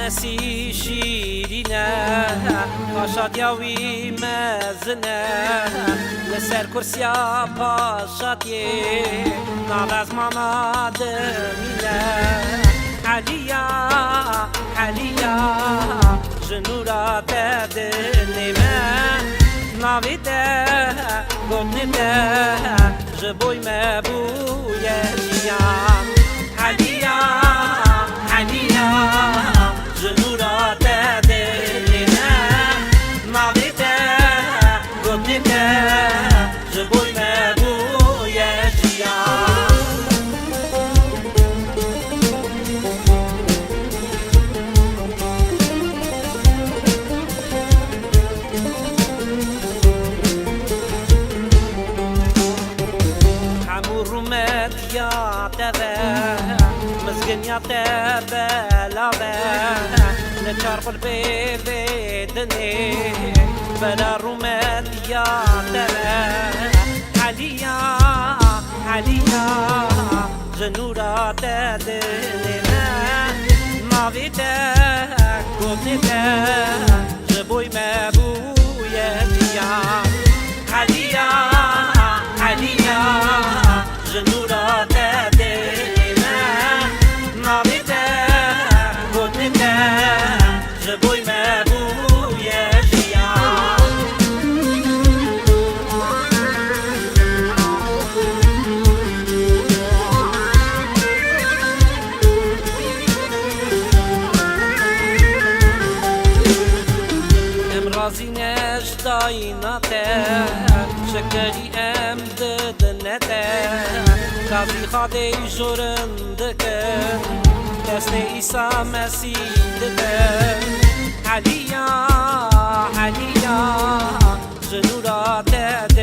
مسی شیرینه پاشاد یاوی مزنه لسر کرسیا پاشادیه نال از ماما دمینه علیا علیا جنورا تدنیمه ناوی ده گونه ده جبوی مبویه جیان علیا علیا جنورا تدنیمه ناوی ده گونه ده جبوی مبویه جیان يا تبا مسكن يا تبا لابا نشرب البيبي دني بلا رومات يا تبا عليا عليا جنورا تدنينا ما بيتك قلتك جبوي مابويا ديا عليا عليا جنورا تدنينا ما بيتك قلتك جبوي مابويا ديا رازینش دایناته شکری ام ددنته کازی خاده جورنده که دست ایسا مسیح دده علیا علیا جنورا تده